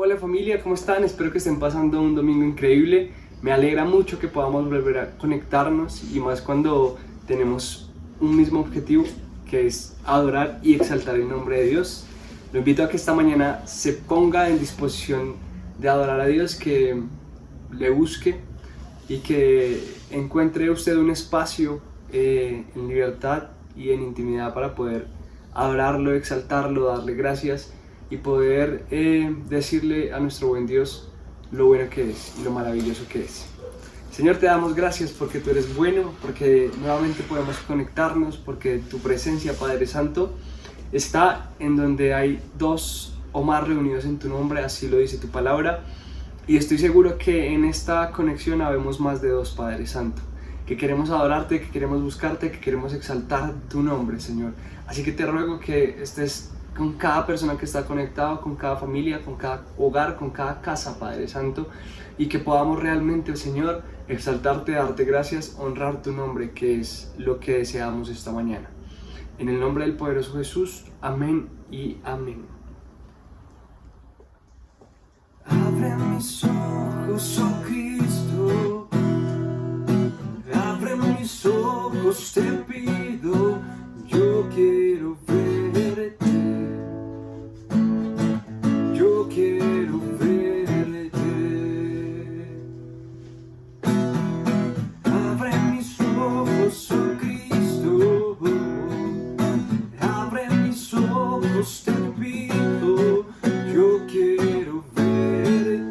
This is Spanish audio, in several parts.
Hola familia, ¿cómo están? Espero que estén pasando un domingo increíble. Me alegra mucho que podamos volver a conectarnos y más cuando tenemos un mismo objetivo, que es adorar y exaltar el nombre de Dios. Lo invito a que esta mañana se ponga en disposición de adorar a Dios, que le busque y que encuentre usted un espacio en libertad y en intimidad para poder adorarlo, exaltarlo, darle gracias y poder decirle a nuestro buen Dios lo bueno que es y lo maravilloso que es. Señor, te damos gracias porque tú eres bueno, porque nuevamente podemos conectarnos, porque tu presencia, Padre Santo, está en donde hay dos o más reunidos en tu nombre, así lo dice tu palabra. Y estoy seguro que en esta conexión habemos más de dos, Padre Santo, que queremos adorarte, que queremos buscarte, que queremos exaltar tu nombre, Señor. Así que te ruego que estés con cada persona que está conectada, con cada familia, con cada hogar, con cada casa, Padre Santo, y que podamos realmente, Señor, exaltarte, darte gracias, honrar tu nombre, que es lo que deseamos esta mañana. En el nombre del poderoso Jesús, amén y amén. Abre mis ojos, oh Cristo, abre mis ojos, te pido, yo quiero verte, yo quiero verte. Abre mis ojos, oh Cristo, abre mis ojos, te pido, yo quiero verte.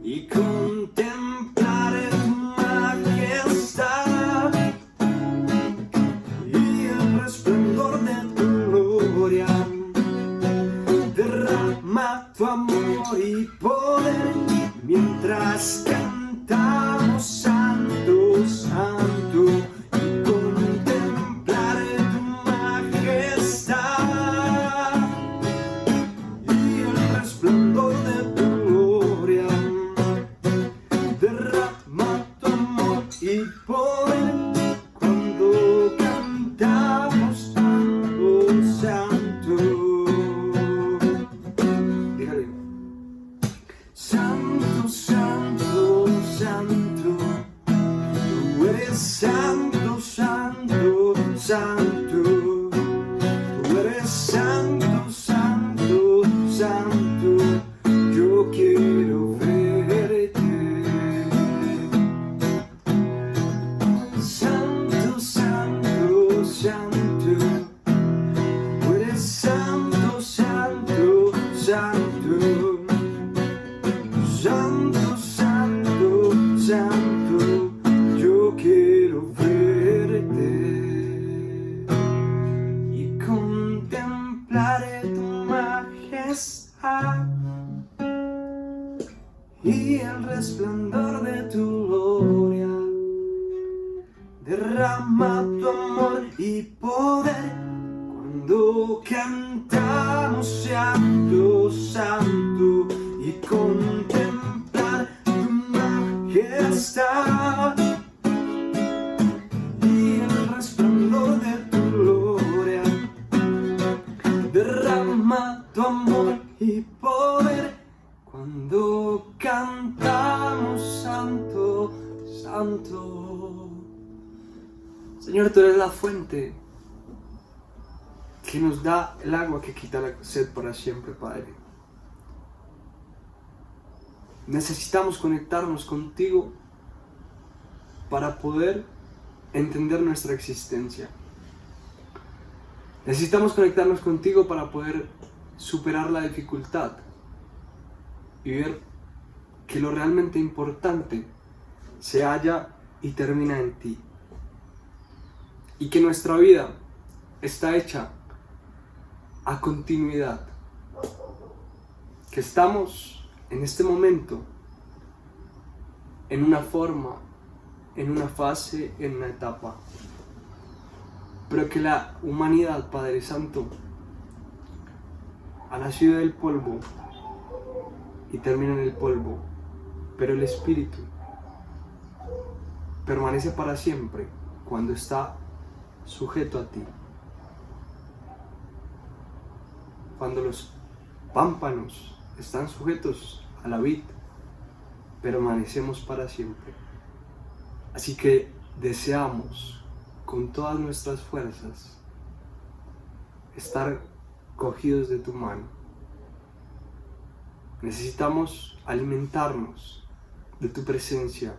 Y contemplaré tu majestad y el resplandor de tu gloria. Derrama tu amor y poder mientras cantamos santo, santo. Y contemplaré tu majestad y el resplandor de tu gloria. Derrama tu amor y poder cuando cantamos santo, santo. Dígale. Santo, santo, santo. Tú eres santo, santo, santo. Tú eres santo, santo, santo. Yo quiero verte. Santo, santo, santo. Tú eres santo, santo, santo. Santo, santo, santo. Yo quiero verte. Y contemplaré tu majestad y el resplandor de tu gloria. Derrama tu amor y poder cuando cantamos santo, santo. Y contemplar tu majestad y el resplandor de tu gloria. Derrama tu amor y poder cuando cantamos santo, santo. Señor, tú eres la fuente que nos da el agua que quita la sed para siempre, Padre. Necesitamos conectarnos contigo para poder entender nuestra existencia. Necesitamos conectarnos contigo para poder superar la dificultad y ver que lo realmente importante se halla y termina en ti. Y que nuestra vida está hecha a continuidad. Que estamos en este momento en una forma, en una fase, en una etapa. Pero que la humanidad, Padre Santo, ha nacido del polvo y termina en el polvo. Pero el Espíritu permanece para siempre cuando está sujeto a ti. Cuando los pámpanos están sujetos a la vid, permanecemos para siempre. Así que deseamos con todas nuestras fuerzas estar cogidos de tu mano. Necesitamos alimentarnos de tu presencia,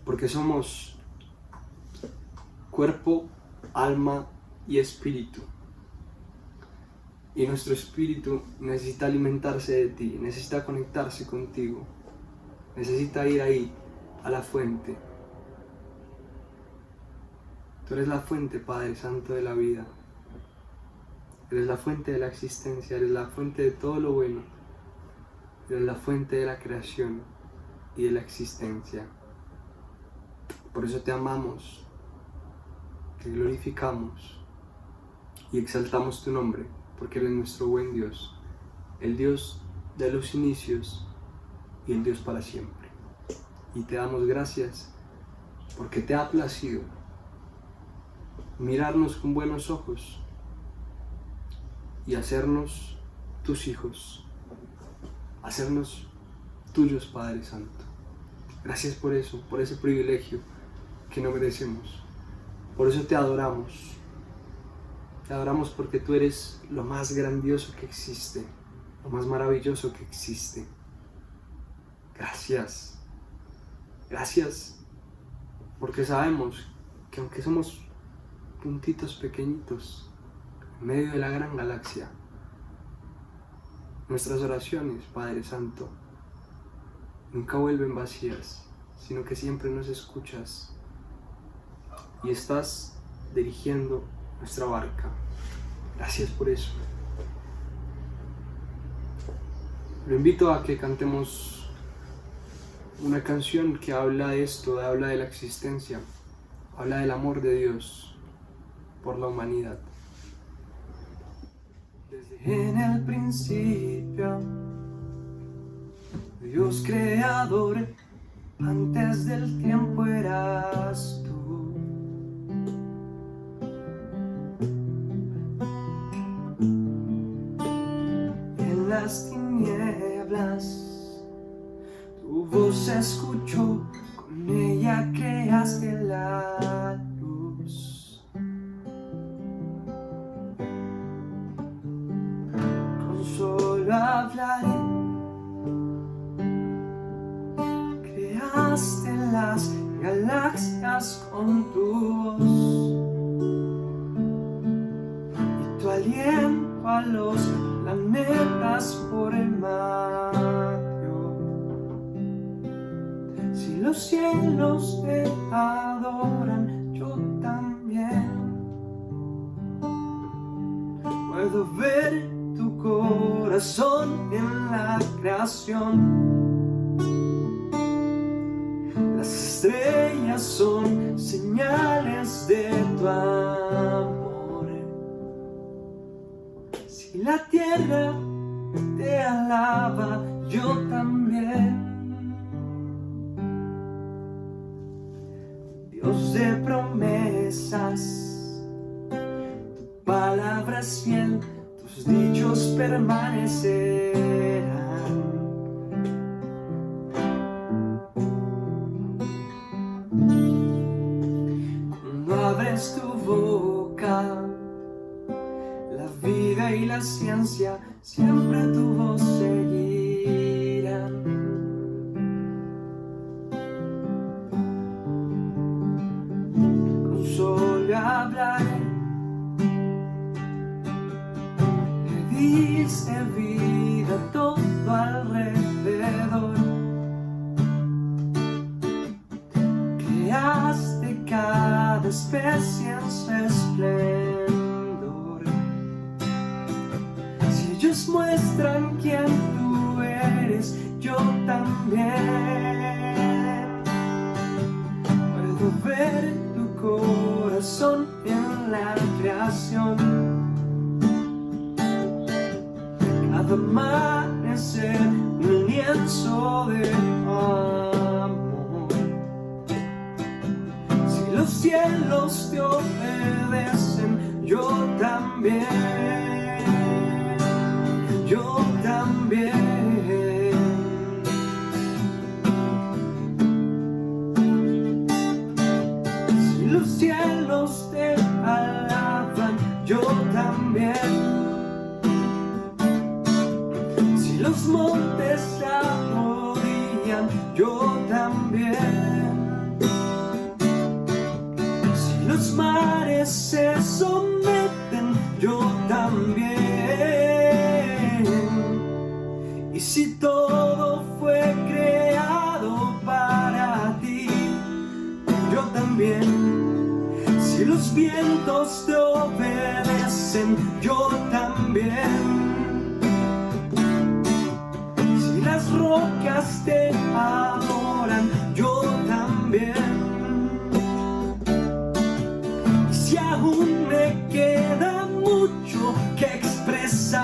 porque somos cuerpo, alma y espíritu. Y nuestro espíritu necesita alimentarse de ti, necesita conectarse contigo, necesita ir ahí, a la fuente. Tú eres la fuente, Padre Santo, de la vida. Eres la fuente de la existencia, eres la fuente de todo lo bueno. Eres la fuente de la creación y de la existencia. Por eso te amamos, te glorificamos y exaltamos tu nombre, porque eres nuestro buen Dios, el Dios de los inicios y el Dios para siempre. Y te damos gracias porque te ha placido mirarnos con buenos ojos y hacernos tus hijos, hacernos tuyos, Padre Santo. Gracias por eso, por ese privilegio que no merecemos. Por eso te adoramos. Te adoramos porque tú eres lo más grandioso que existe, lo más maravilloso que existe. Gracias. Gracias porque sabemos que aunque somos puntitos pequeñitos en medio de la gran galaxia, nuestras oraciones, Padre Santo, nunca vuelven vacías, sino que siempre nos escuchas y estás dirigiendo nuestra barca. Gracias por eso. Lo invito a que cantemos una canción que habla de esto, habla de la existencia, habla del amor de Dios por la humanidad. Desde en el principio, Dios creador, antes del tiempo eras tú. En las tinieblas tu voz se escuchó, con ella creaste la luz. Con solo hablar creaste las galaxias con tu voz y tu aliento a los planetas por el mar. Si los cielos te adoran, yo también puedo ver tu corazón en la creación. Las estrellas son señales de tu amor. Si la tierra te alaba, yo también. Dios de promesas, tu palabra es fiel, tus dichos permanecerán. Cuando abres tu boca, la vida y la ciencia siempre tu voz seguirán. Con solo hablar le diste vida a todo alrededor. Creaste cada especie en su esplendor. Si ellos muestran quién tú eres, yo también puedo ver tu corazón en la creación. Cada amanecer un lienzo de amor. Si los cielos te te obedecen, yo también, yo también. Si los cielos te alaban, yo también. Si los montes se arrodillan, yo también. Si los mares se someten, yo también. Y si todo fue creado para ti, yo también. Si los vientos te obedecen, yo también. Si las rocas te adoran, yo también. Y si aún me queda mucho que expresar,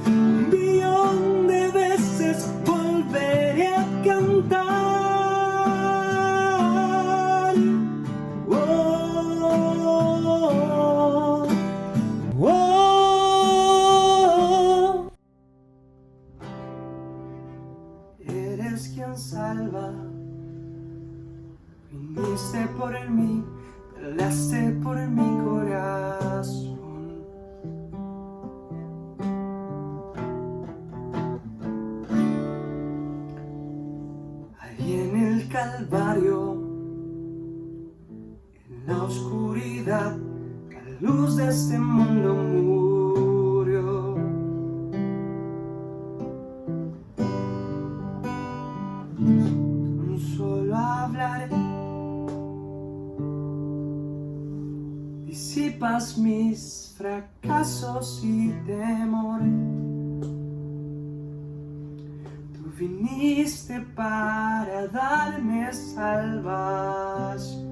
1.000.000 de veces volveré a cantar. Eres quien salva, viniste por mí, peleaste por mi corazón. Allí en el Calvario, en la oscuridad, la luz de este mundo murió. Con solo hablaré, disipas mis fracasos y temores. Tú viniste para darme salvación.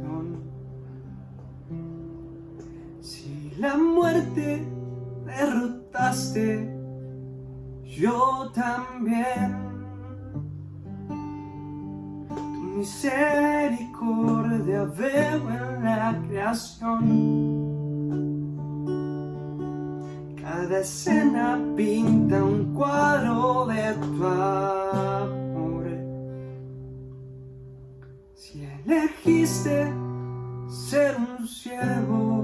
Si la muerte derrotaste, yo también. Tu misericordia veo en la creación. Cada escena pinta un cuadro de tu amor. Si elegiste ser un siervo,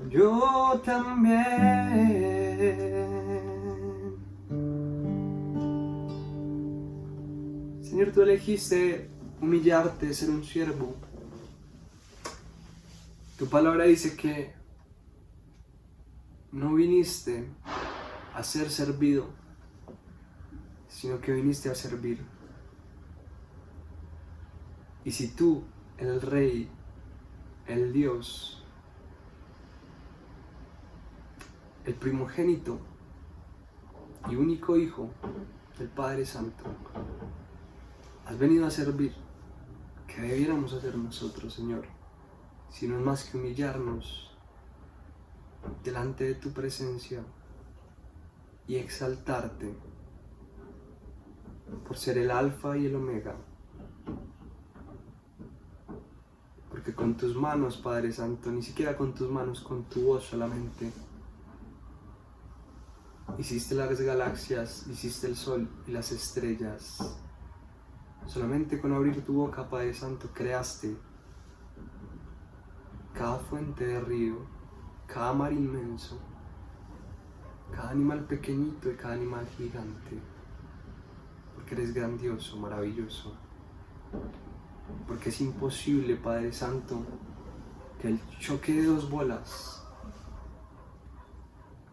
yo también. Señor, tú elegiste humillarte, ser un siervo. Tu palabra dice que no viniste a ser servido, sino que viniste a servir. Y si tú, el Rey, el Dios, el primogénito y único Hijo del Padre Santo, has venido a servir, ¿qué debiéramos hacer nosotros, Señor? Si no es más que humillarnos delante de tu presencia y exaltarte por ser el Alfa y el Omega. Porque con tus manos, Padre Santo, ni siquiera con tus manos, con tu voz solamente, hiciste las galaxias, hiciste el sol y las estrellas. Solamente con abrir tu boca, Padre Santo, creaste cada fuente de río, cada mar inmenso, cada animal pequeñito y cada animal gigante. Porque eres grandioso, maravilloso. Porque es imposible, Padre Santo, que el choque de dos bolas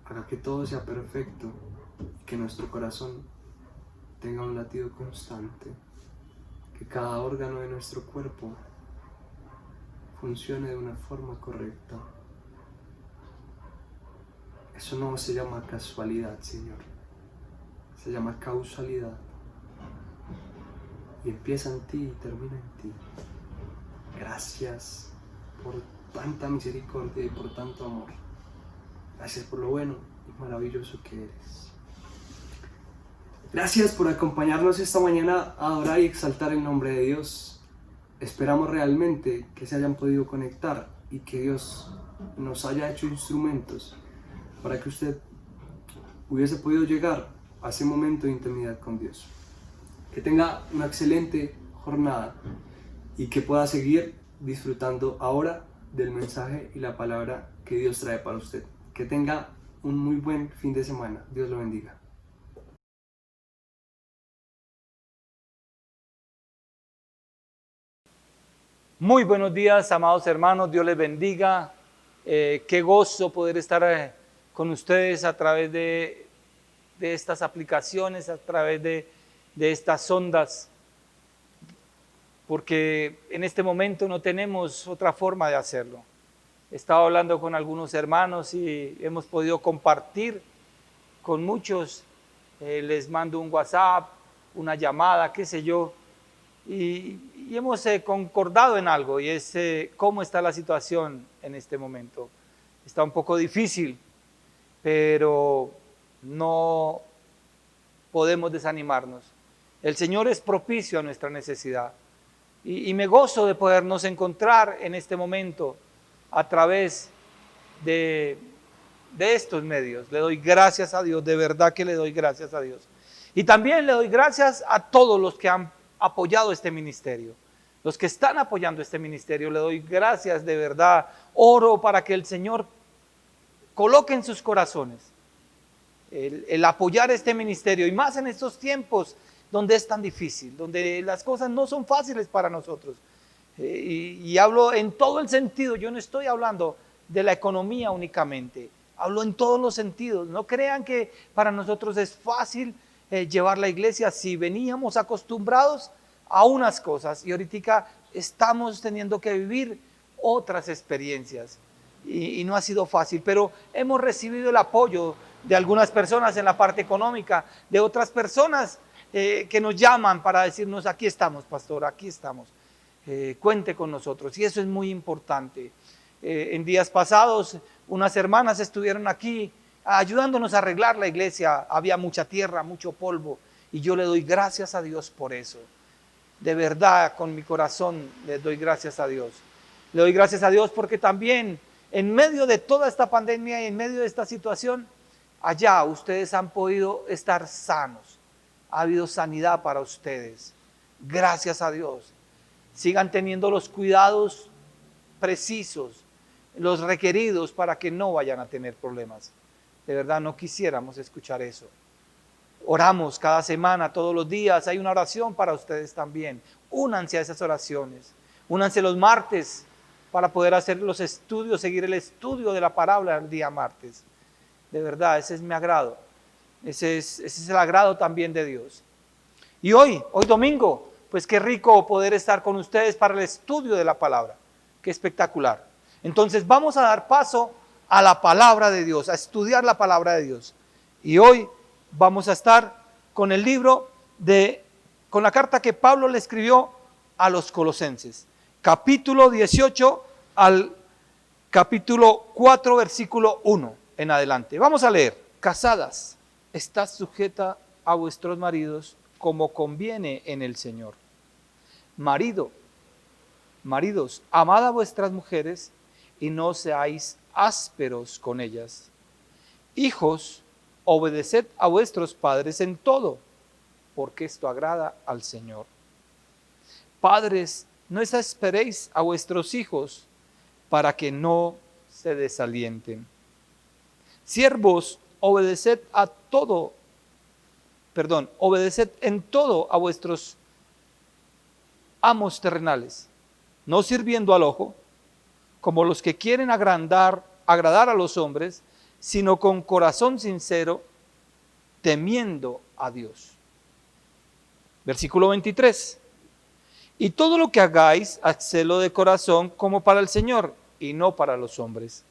haga que todo sea perfecto, que nuestro corazón tenga un latido constante, que cada órgano de nuestro cuerpo funcione de una forma correcta. Eso no se llama casualidad, Señor, se llama causalidad. Y empieza en ti y termina en ti. Gracias por tanta misericordia y por tanto amor. Gracias por lo bueno y maravilloso que eres. Gracias por acompañarnos esta mañana a adorar y exaltar el nombre de Dios. Esperamos realmente que se hayan podido conectar y que Dios nos haya hecho instrumentos para que usted hubiese podido llegar a ese momento de intimidad con Dios. Que tenga una excelente jornada y que pueda seguir disfrutando ahora del mensaje y la palabra que Dios trae para usted. Que tenga un muy buen fin de semana. Dios lo bendiga. Muy buenos días, amados hermanos, Dios les bendiga. Qué gozo poder estar con ustedes a través de estas aplicaciones, a través de estas ondas, porque en este momento no tenemos otra forma de hacerlo. He estado hablando con algunos hermanos y hemos podido compartir con muchos. Les mando un WhatsApp, una llamada, qué sé yo, y hemos concordado en algo, y es cómo está la situación en este momento. Está un poco difícil, pero no podemos desanimarnos. El Señor es propicio a nuestra necesidad, y me gozo de podernos encontrar en este momento a través de estos medios. Le doy gracias a Dios, de verdad que le doy gracias a Dios. Y también le doy gracias a todos los que han apoyado este ministerio, los que están apoyando este ministerio. Le doy gracias de verdad. Oro para que el Señor coloque en sus corazones el apoyar este ministerio, y más en estos tiempos donde es tan difícil, donde las cosas no son fáciles para nosotros. Y hablo en todo el sentido. Yo no estoy hablando de la economía únicamente, hablo en todos los sentidos. No crean que para nosotros es fácil llevar la iglesia. Si veníamos acostumbrados a unas cosas y ahorita estamos teniendo que vivir otras experiencias, y no ha sido fácil, pero hemos recibido el apoyo de algunas personas en la parte económica, de otras personas que nos llaman para decirnos: aquí estamos, pastor, aquí estamos, cuente con nosotros. Y eso es muy importante. En días pasados unas hermanas estuvieron aquí ayudándonos a arreglar la iglesia. Había mucha tierra, mucho polvo, y yo le doy gracias a Dios por eso. De verdad, con mi corazón le doy gracias a Dios. Le doy gracias a Dios porque también en medio de toda esta pandemia y en medio de esta situación, allá ustedes han podido estar sanos. Ha habido sanidad para ustedes. Gracias a Dios. Sigan teniendo los cuidados precisos, los requeridos, para que no vayan a tener problemas. De verdad no quisiéramos escuchar eso. Oramos cada semana, todos los días. Hay una oración para ustedes también. Únanse a esas oraciones. Únanse los martes para poder hacer los estudios, seguir el estudio de la palabra el día martes. De verdad, ese es mi agrado. Ese es el agrado también de Dios. Y hoy domingo, pues qué rico poder estar con ustedes para el estudio de la palabra. Qué espectacular. Entonces vamos a dar paso a la palabra de Dios, a estudiar la palabra de Dios. Y hoy vamos a estar con el libro con la carta que Pablo le escribió a los Colosenses, capítulo 18 al capítulo 4, versículo 1 en adelante. Vamos a leer. Casadas, estad sujeta a vuestros maridos como conviene en el Señor. Maridos, amad a vuestras mujeres y no seáis ásperos con ellas. Hijos, obedeced a vuestros padres en todo, porque esto agrada al Señor. Padres, no exasperéis a vuestros hijos para que no se desalienten. Siervos, obedeced en todo a vuestros amos terrenales, no sirviendo al ojo, como los que quieren agradar a los hombres, sino con corazón sincero, temiendo a Dios. Versículo 23. Y todo lo que hagáis, hacedlo de corazón como para el Señor y no para los hombres,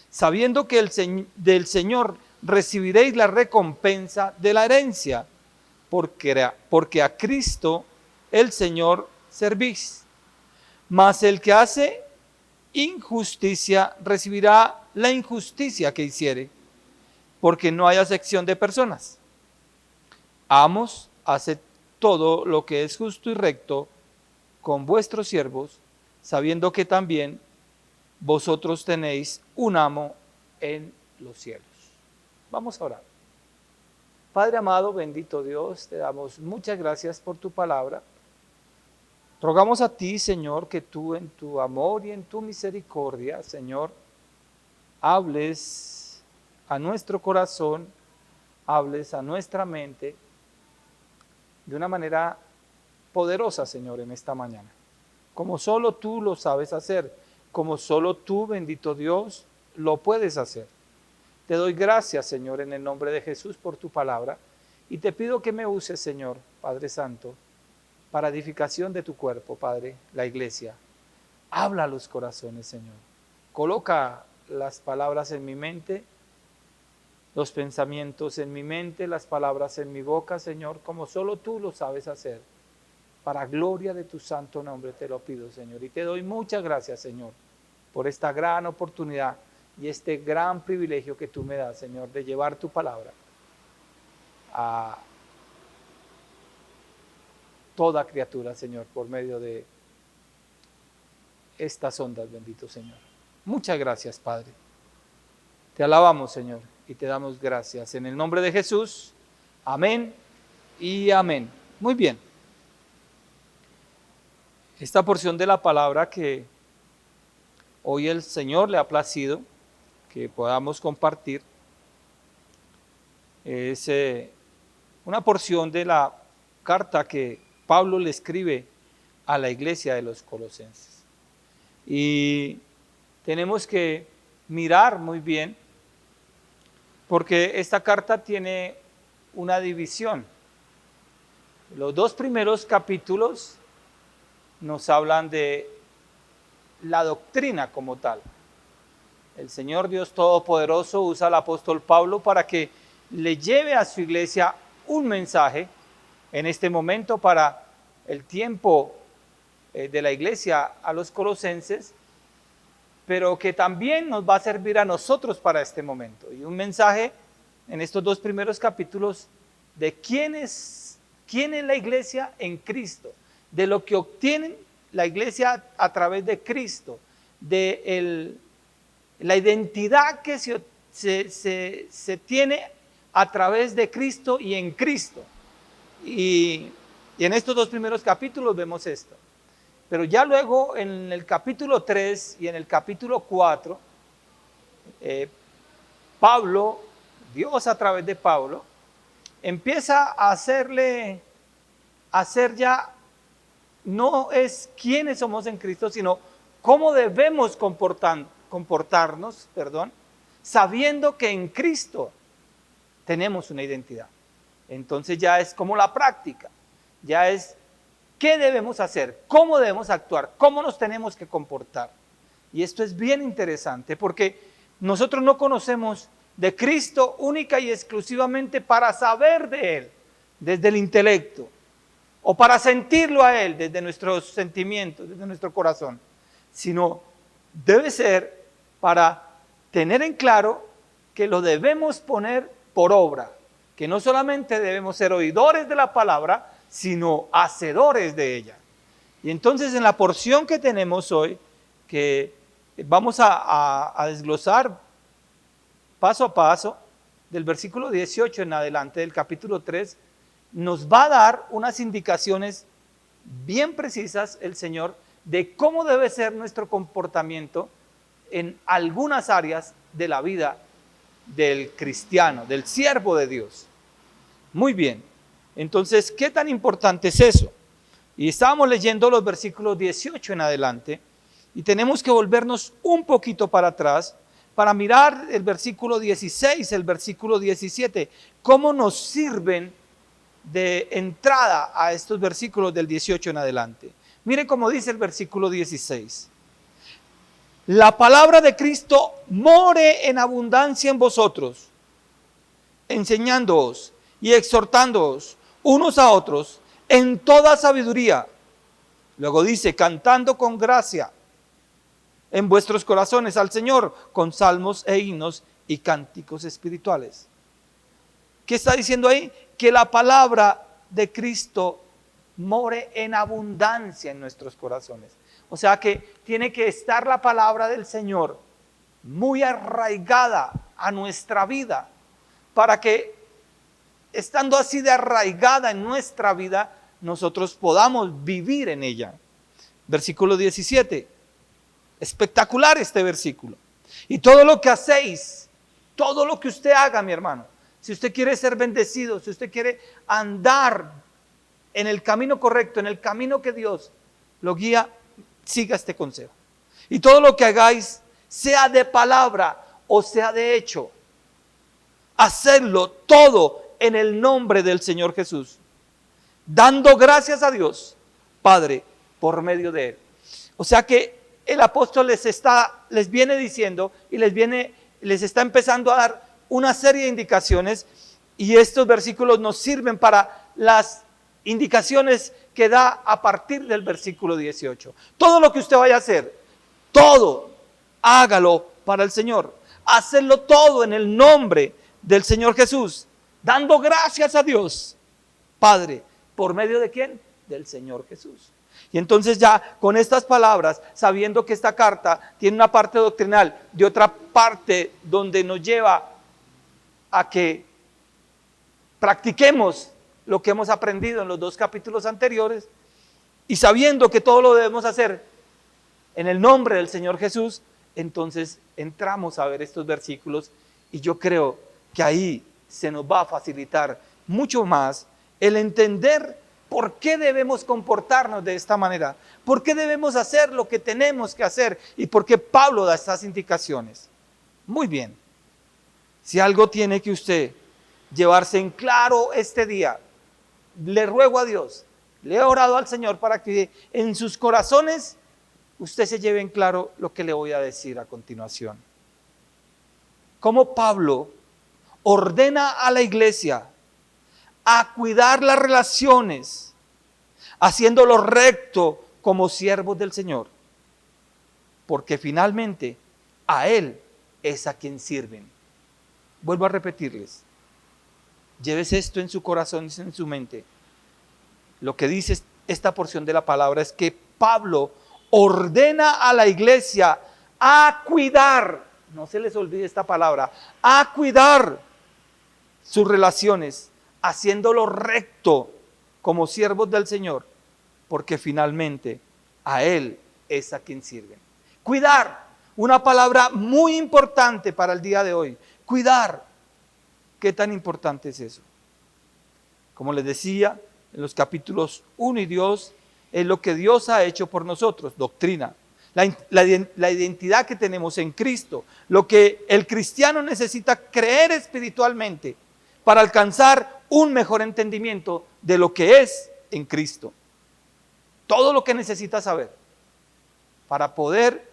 sabiendo que del Señor recibiréis la recompensa de la herencia, porque a Cristo el Señor servís. Mas el que hace injusticia recibirá la injusticia que hiciere, porque no hay acepción de personas. Amos, haced todo lo que es justo y recto con vuestros siervos, sabiendo que también vosotros tenéis un amo en los cielos. Vamos a orar. Padre amado, bendito Dios, te damos muchas gracias por tu palabra. Rogamos a ti, Señor, que tú en tu amor y en tu misericordia, Señor, hables a nuestro corazón, hables a nuestra mente de una manera poderosa, Señor, en esta mañana. Como solo tú lo sabes hacer, como solo tú, bendito Dios, lo puedes hacer. Te doy gracias, Señor, en el nombre de Jesús por tu palabra y te pido que me uses, Señor, Padre Santo, para edificación de tu cuerpo, Padre, la iglesia. Habla a los corazones, Señor. Coloca las palabras en mi mente, los pensamientos en mi mente, las palabras en mi boca, Señor, como solo tú lo sabes hacer. Para gloria de tu santo nombre te lo pido, Señor. Y te doy muchas gracias, Señor, por esta gran oportunidad y este gran privilegio que tú me das, Señor, de llevar tu palabra a toda criatura, Señor, por medio de estas ondas, bendito Señor. Muchas gracias, Padre. Te alabamos, Señor, y te damos gracias. En el nombre de Jesús, amén y amén. Muy bien. Esta porción de la palabra que hoy el Señor le ha placido que podamos compartir es una porción de la carta que Pablo le escribe a la iglesia de los Colosenses. Y tenemos que mirar muy bien porque esta carta tiene una división. Los dos primeros capítulos nos hablan de la doctrina como tal. El Señor Dios Todopoderoso usa al apóstol Pablo para que le lleve a su iglesia un mensaje en este momento para el tiempo de la iglesia a los colosenses, pero que también nos va a servir a nosotros para este momento. Y un mensaje en estos dos primeros capítulos de quién es la iglesia en Cristo, de lo que obtienen la iglesia a través de Cristo, de la identidad que se tiene a través de Cristo y en Cristo. Y en estos dos primeros capítulos vemos esto. Pero ya luego en el capítulo 3 y en el capítulo 4, Pablo, Dios a través de Pablo, empieza a hacer ya, no es quiénes somos en Cristo, sino cómo debemos comportarnos, sabiendo que en Cristo tenemos una identidad. Entonces ya es como la práctica, ya es qué debemos hacer, cómo debemos actuar, cómo nos tenemos que comportar. Y esto es bien interesante porque nosotros no conocemos de Cristo única y exclusivamente para saber de Él desde el intelecto o para sentirlo a Él desde nuestros sentimientos, desde nuestro corazón, sino debe ser para tener en claro que lo debemos poner por obra, que no solamente debemos ser oidores de la palabra, sino hacedores de ella. Y entonces en la porción que tenemos hoy, que vamos a desglosar paso a paso, del versículo 18 en adelante del capítulo 3, nos va a dar unas indicaciones bien precisas el Señor de cómo debe ser nuestro comportamiento en algunas áreas de la vida del cristiano, del siervo de Dios. Muy bien, entonces, ¿qué tan importante es eso? Y estábamos leyendo los versículos 18 en adelante y tenemos que volvernos un poquito para atrás para mirar el versículo 16, el versículo 17, cómo nos sirven de entrada a estos versículos del 18 en adelante. Miren cómo dice el versículo 16. La palabra de Cristo more en abundancia en vosotros, enseñándoos y exhortándoos unos a otros en toda sabiduría. Luego dice, cantando con gracia en vuestros corazones al Señor con salmos e himnos y cánticos espirituales. ¿Qué está diciendo ahí? Que la palabra de Cristo more en abundancia en nuestros corazones. O sea que tiene que estar la palabra del Señor muy arraigada a nuestra vida, para que estando así de arraigada en nuestra vida, nosotros podamos vivir en ella. Versículo 17. Espectacular este versículo. Y todo lo que hacéis, todo lo que usted haga, mi hermano, si usted quiere ser bendecido, si usted quiere andar en el camino correcto, en el camino que Dios lo guía, siga este consejo. Y todo lo que hagáis, sea de palabra o sea de hecho, hacedlo todo en el nombre del Señor Jesús, dando gracias a Dios Padre por medio de Él. O sea que el apóstol les viene diciendo y les está empezando a dar una serie de indicaciones, y estos versículos nos sirven para las indicaciones que da a partir del versículo 18. Todo lo que usted vaya a hacer, todo, hágalo para el Señor. Hacerlo todo en el nombre del Señor Jesús, dando gracias a Dios Padre. ¿Por medio de quién? Del Señor Jesús. Y entonces ya con estas palabras, sabiendo que esta carta tiene una parte doctrinal y otra parte donde nos lleva a que practiquemos lo que hemos aprendido en los 2 capítulos anteriores, y sabiendo que todo lo debemos hacer en el nombre del Señor Jesús, entonces entramos a ver estos versículos, y yo creo que ahí se nos va a facilitar mucho más el entender por qué debemos comportarnos de esta manera, por qué debemos hacer lo que tenemos que hacer y por qué Pablo da estas indicaciones. Muy bien, si algo tiene que usted llevarse en claro este día, le ruego a Dios, le he orado al Señor para que en sus corazones usted se lleve en claro lo que le voy a decir a continuación. Cómo Pablo ordena a la iglesia a cuidar las relaciones, haciéndolo recto como siervos del Señor, porque finalmente a Él es a quien sirven. Vuelvo a repetirles, llévese esto en su corazón y en su mente. Lo que dice esta porción de la palabra es que Pablo ordena a la iglesia a cuidar, no se les olvide esta palabra, a cuidar sus relaciones, haciéndolo recto como siervos del Señor, porque finalmente a Él es a quien sirven. Cuidar, una palabra muy importante para el día de hoy. Cuidar, ¿qué tan importante es eso? Como les decía, en los capítulos 1 y 2, es lo que Dios ha hecho por nosotros, doctrina. La identidad que tenemos en Cristo, lo que el cristiano necesita creer espiritualmente para alcanzar un mejor entendimiento de lo que es en Cristo. Todo lo que necesita saber para poder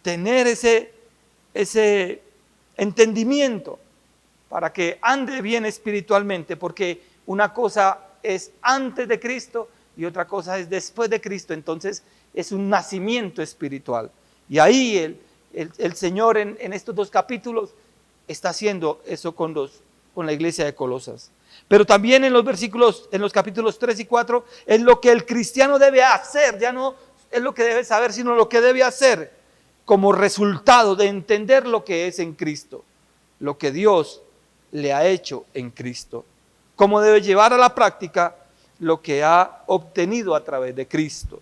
tener ese entendimiento, para que ande bien espiritualmente, porque una cosa es antes de Cristo y otra cosa es después de Cristo. Entonces es un nacimiento espiritual, y ahí el Señor en estos 2 capítulos está haciendo eso con la iglesia de Colosas. Pero también en los capítulos 3 y 4 es lo que el cristiano debe hacer, ya no es lo que debe saber, sino lo que debe hacer como resultado de entender lo que es en Cristo, lo que Dios le ha hecho en Cristo, cómo debe llevar a la práctica lo que ha obtenido a través de Cristo.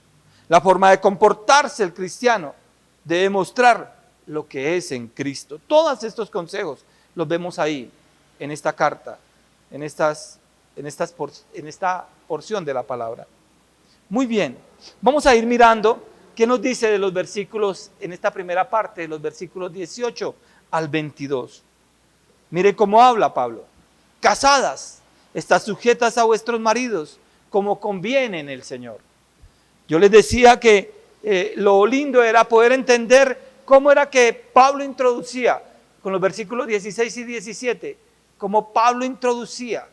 La forma de comportarse el cristiano debe mostrar lo que es en Cristo. Todos estos consejos los vemos ahí en esta carta, en esta porción de la palabra. Muy bien, vamos a ir mirando qué nos dice de los versículos, en esta primera parte, de los versículos 18 al 22. Mire cómo habla Pablo. Casadas, estad sujetas a vuestros maridos, como conviene en el Señor. Yo les decía que lo lindo era poder entender cómo era que Pablo introducía, con los versículos 16 y 17, cómo Pablo introducía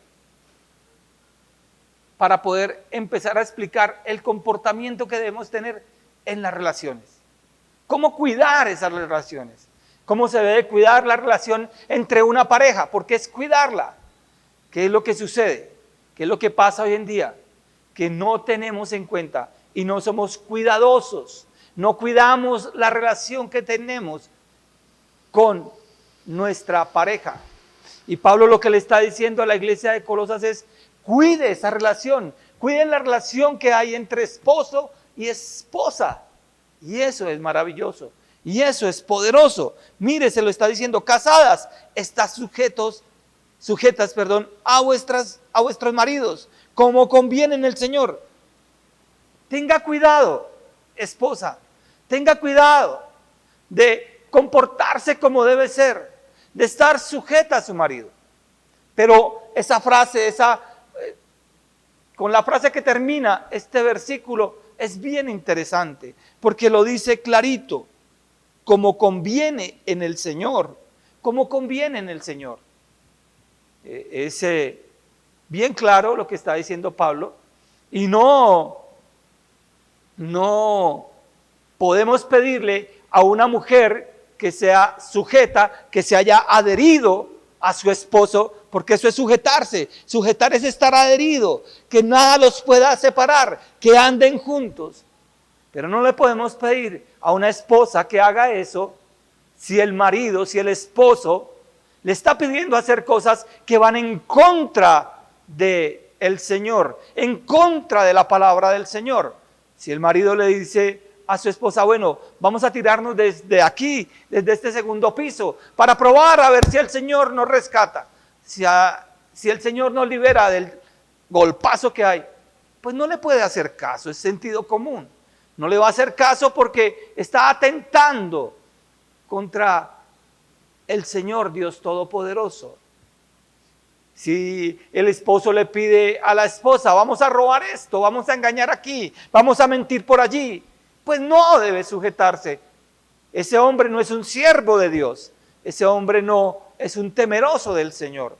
para poder empezar a explicar el comportamiento que debemos tener en las relaciones. Cómo cuidar esas relaciones. Cómo se debe cuidar la relación entre una pareja, porque es cuidarla. ¿Qué es lo que sucede? ¿Qué es lo que pasa hoy en día? Que no tenemos en cuenta y no somos cuidadosos, no cuidamos la relación que tenemos con nuestra pareja. Y Pablo lo que le está diciendo a la iglesia de Colosas es: cuide esa relación, cuiden la relación que hay entre esposo y esposa. Y eso es maravilloso, y eso es poderoso. Mire, se lo está diciendo: casadas, estás sujetas, a vuestros maridos, como conviene en el Señor. Tenga cuidado, esposa, tenga cuidado de comportarse como debe ser, de estar sujeta a su marido. Pero esa frase, con la frase que termina este versículo, es bien interesante, porque lo dice clarito: como conviene en el Señor, como conviene en el Señor. Es bien claro lo que está diciendo Pablo, y no podemos pedirle a una mujer que sea sujeta, que se haya adherido a su esposo, porque eso es sujetarse. Sujetar es estar adherido, que nada los pueda separar, que anden juntos. Pero no le podemos pedir a una esposa que haga eso si el marido, si el esposo le está pidiendo hacer cosas que van en contra del Señor, en contra de la palabra del Señor. Si el marido le dice a su esposa: bueno, vamos a tirarnos desde aquí, desde este segundo piso, para probar a ver si el Señor nos rescata, si el Señor nos libera del golpazo que hay, pues no le puede hacer caso, es sentido común. No le va a hacer caso porque está atentando contra el Señor Dios Todopoderoso. Si el esposo le pide a la esposa: vamos a robar esto, vamos a engañar aquí, vamos a mentir por allí, pues no debe sujetarse. Ese hombre no es un siervo de Dios, ese hombre no es un temeroso del Señor.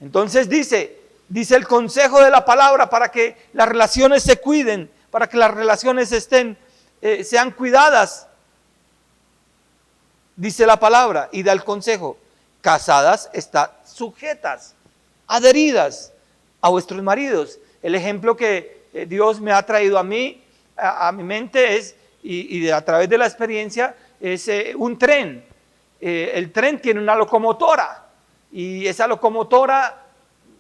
Entonces dice el consejo de la palabra para que las relaciones se cuiden, para que las relaciones sean cuidadas. Dice la palabra y da el consejo: casadas, estad sujetas, adheridas a vuestros maridos. El ejemplo que Dios me ha traído a mí, a mi mente es, y a través de la experiencia, es un tren. El tren tiene una locomotora, y esa locomotora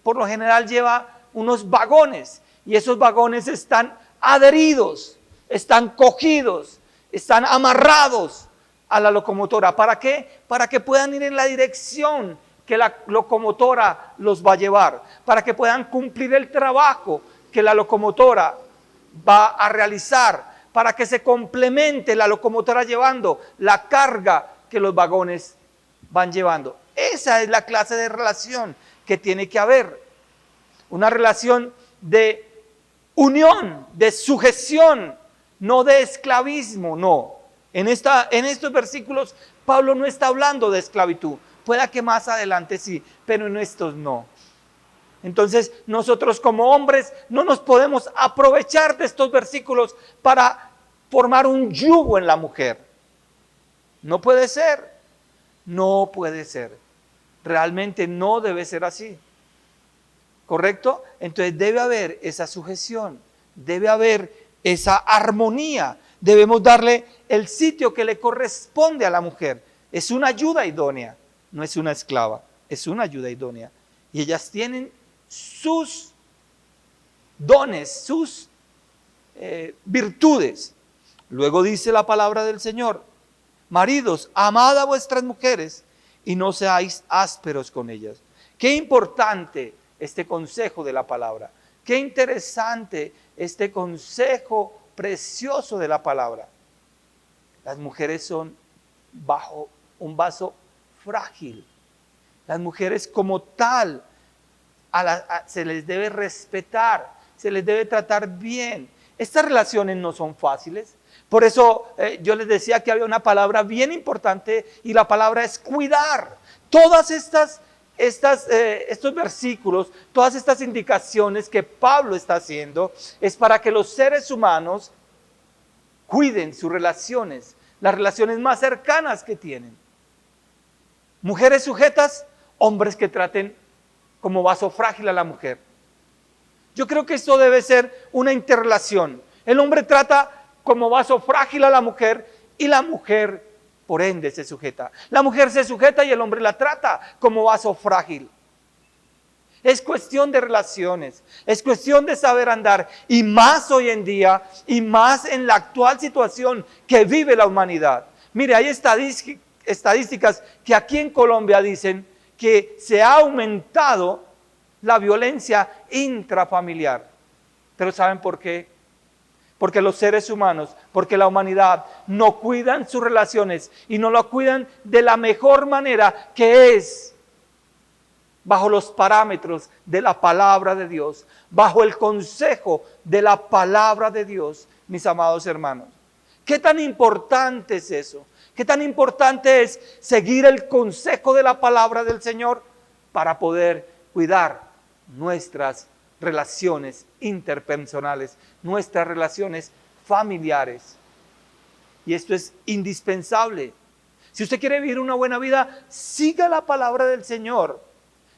por lo general lleva unos vagones, y esos vagones están adheridos, están cogidos, están amarrados a la locomotora. ¿Para qué? Para que puedan ir en la dirección que la locomotora los va a llevar, para que puedan cumplir el trabajo que la locomotora va a realizar, para que se complemente la locomotora llevando la carga que los vagones van llevando. Esa es la clase de relación que tiene que haber, una relación de unión, de sujeción, no de esclavismo, no. En estos versículos Pablo no está hablando de esclavitud. Pueda que más adelante sí, pero en estos no. Entonces nosotros como hombres no nos podemos aprovechar de estos versículos para formar un yugo en la mujer. No puede ser, no puede ser. Realmente no debe ser así. ¿Correcto? Entonces debe haber esa sujeción, debe haber esa armonía. Debemos darle el sitio que le corresponde a la mujer. Es una ayuda idónea, no es una esclava, es una ayuda idónea. Y ellas tienen sus dones, sus virtudes. Luego dice la palabra del Señor: maridos, amad a vuestras mujeres y no seáis ásperos con ellas. Qué importante este consejo de la palabra. Qué interesante este consejo precioso de la palabra. Las mujeres son bajo un vaso frágil. Las mujeres como tal se les debe respetar, se les debe tratar bien. Estas relaciones no son fáciles. Por eso yo les decía que había una palabra bien importante, y la palabra es cuidar. Todas estos versículos, todas estas indicaciones que Pablo está haciendo, es para que los seres humanos cuiden sus relaciones, las relaciones más cercanas que tienen. Mujeres sujetas, hombres que traten como vaso frágil a la mujer. Yo creo que esto debe ser una interrelación. El hombre trata como vaso frágil a la mujer y la mujer, por ende, se sujeta. La mujer se sujeta y el hombre la trata como vaso frágil. Es cuestión de relaciones, es cuestión de saber andar, y más hoy en día, y más en la actual situación que vive la humanidad. Mire, hay estadísticas que aquí en Colombia dicen que se ha aumentado la violencia intrafamiliar. Pero ¿saben por qué? Porque los seres humanos, porque la humanidad no cuidan sus relaciones y no lo cuidan de la mejor manera, que es bajo los parámetros de la palabra de Dios, bajo el consejo de la palabra de Dios, mis amados hermanos. ¿Qué tan importante es eso? ¿Qué tan importante es seguir el consejo de la palabra del Señor para poder cuidar nuestras relaciones interpersonales, nuestras relaciones familiares? Y esto es indispensable. Si usted quiere vivir una buena vida, siga la palabra del Señor.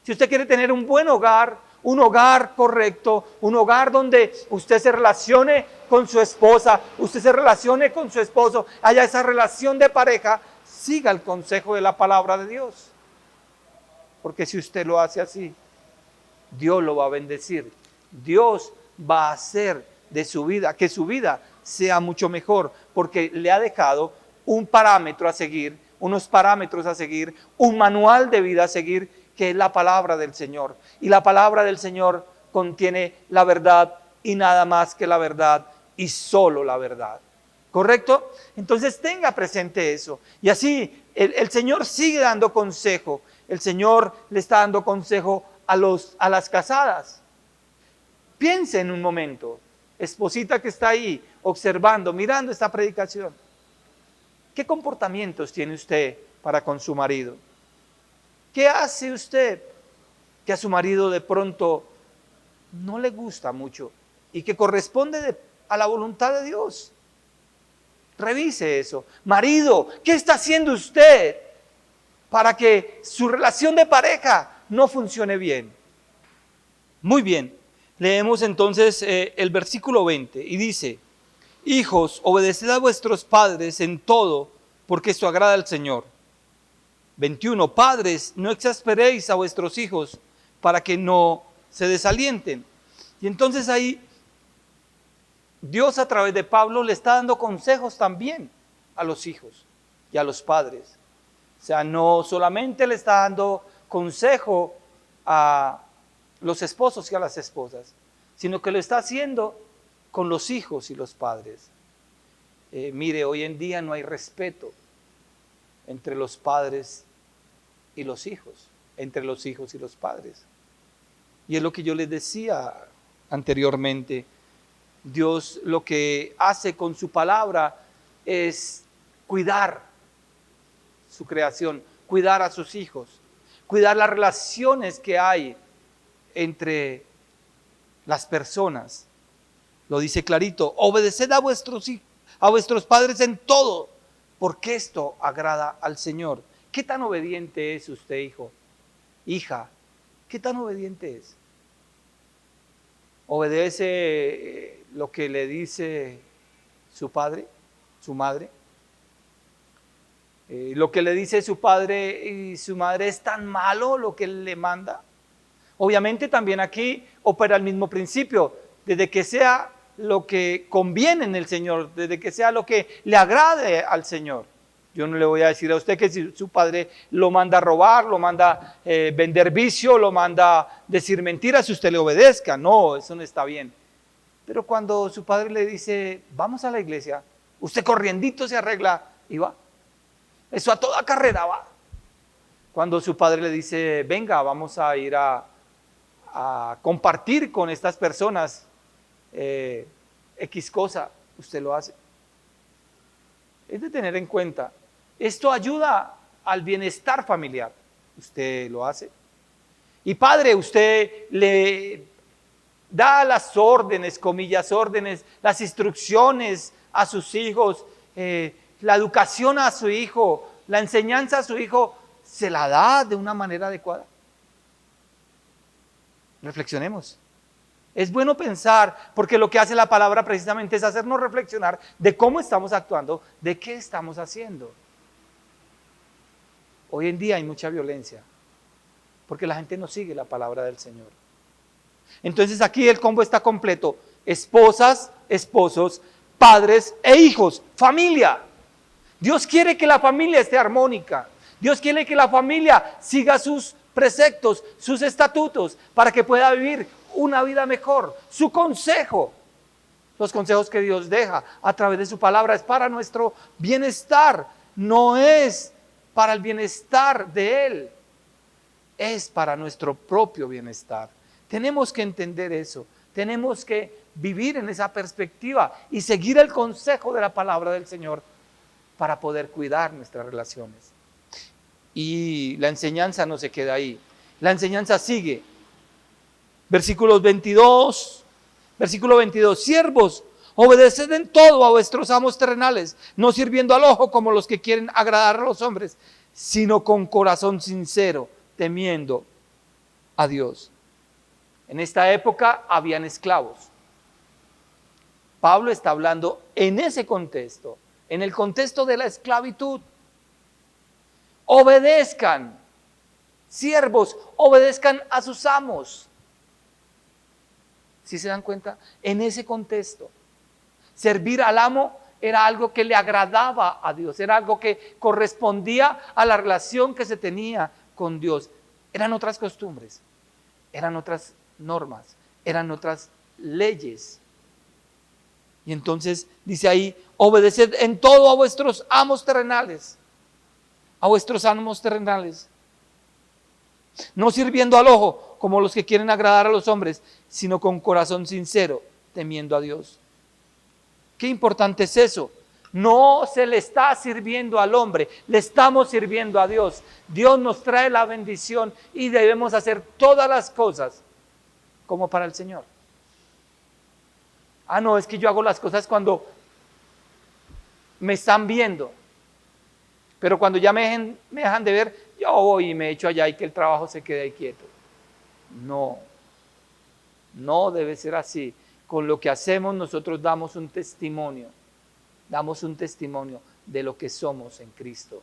Si usted quiere tener un buen hogar, un hogar correcto, un hogar donde usted se relacione con su esposa, usted se relacione con su esposo, haya esa relación de pareja, siga el consejo de la palabra de Dios. Porque si usted lo hace así, Dios lo va a bendecir. Dios va a hacer de su vida, que su vida sea mucho mejor, porque le ha dejado un parámetro a seguir, unos parámetros a seguir, un manual de vida a seguir, que es la palabra del Señor. Y la palabra del Señor contiene la verdad y nada más que la verdad y solo la verdad. ¿Correcto? Entonces tenga presente eso. Y así el Señor sigue dando consejo. El Señor le está dando consejo a las casadas. Piense en un momento, esposita que está ahí observando, mirando esta predicación. ¿Qué comportamientos tiene usted para con su marido? ¿Qué hace usted que a su marido de pronto no le gusta mucho y que corresponde a la voluntad de Dios? Revise eso. Marido, ¿qué está haciendo usted para que su relación de pareja no funcione bien? Muy bien, leemos entonces el versículo 20 y dice: hijos, obedeced a vuestros padres en todo, porque esto agrada al Señor. 21, padres, no exasperéis a vuestros hijos para que no se desalienten. Y entonces ahí Dios a través de Pablo le está dando consejos también a los hijos y a los padres. O sea, no solamente le está dando consejo a los esposos y a las esposas, sino que lo está haciendo con los hijos y los padres. Mire, hoy en día no hay respeto entre los padres y los hijos, entre los hijos y los padres. Y es lo que yo les decía anteriormente. Dios lo que hace con su palabra es cuidar su creación, cuidar a sus hijos, cuidar las relaciones que hay entre las personas. Lo dice clarito: obedeced a vuestros padres en todo, porque esto agrada al Señor. ¿Qué tan obediente es usted, hijo? Hija, ¿qué tan obediente es? ¿Obedece lo que le dice su padre, su madre? ¿Lo que le dice su padre y su madre es tan malo lo que él le manda? Obviamente también aquí opera el mismo principio, desde que sea lo que conviene en el Señor, desde que sea lo que le agrade al Señor. Yo no le voy a decir a usted que si su padre lo manda a robar, lo manda vender vicio, lo manda decir mentiras, si usted le obedezca. No, eso no está bien. Pero cuando su padre le dice, vamos a la iglesia, usted corriendito se arregla y va. Eso a toda carrera va. Cuando su padre le dice, venga, vamos a ir a compartir con estas personas X cosa, usted lo hace. Es de tener en cuenta. Esto ayuda al bienestar familiar. Usted lo hace. Y padre, usted le da las órdenes, comillas, órdenes, las instrucciones a sus hijos, la educación a su hijo, la enseñanza a su hijo, ¿se la da de una manera adecuada? Reflexionemos. Es bueno pensar, porque lo que hace la palabra precisamente es hacernos reflexionar de cómo estamos actuando, de qué estamos haciendo. Hoy en día hay mucha violencia, porque la gente no sigue la palabra del Señor. Entonces aquí el combo está completo: esposas, esposos, padres e hijos, familia. Dios quiere que la familia esté armónica. Dios quiere que la familia siga sus preceptos, sus estatutos, para que pueda vivir una vida mejor. Su consejo, los consejos que Dios deja a través de su palabra, es para nuestro bienestar. No es para el bienestar de Él, es para nuestro propio bienestar. Tenemos que entender eso. Tenemos que vivir en esa perspectiva y seguir el consejo de la palabra del Señor para poder cuidar nuestras relaciones. Y la enseñanza no se queda ahí. La enseñanza sigue. Versículo 22. Siervos, obedeced en todo a vuestros amos terrenales, no sirviendo al ojo como los que quieren agradar a los hombres, sino con corazón sincero, temiendo a Dios. En esta época habían esclavos. Pablo está hablando en ese contexto, en el contexto de la esclavitud. Obedezcan, siervos, obedezcan a sus amos. ¿Sí se dan cuenta? En ese contexto, servir al amo era algo que le agradaba a Dios, era algo que correspondía a la relación que se tenía con Dios. Eran otras costumbres, eran otras normas, eran otras leyes. Y entonces dice ahí: obedeced en todo a vuestros amos terrenales, no sirviendo al ojo como los que quieren agradar a los hombres, sino con corazón sincero, temiendo a Dios. Qué importante es eso. No se le está sirviendo al hombre, le estamos sirviendo a Dios. Dios nos trae la bendición y debemos hacer todas las cosas como para el Señor. No, es que yo hago las cosas cuando me están viendo, pero cuando ya me dejan de ver, yo voy y me echo allá y que el trabajo se quede ahí quieto. No debe ser así. Con lo que hacemos nosotros damos un testimonio de lo que somos en Cristo,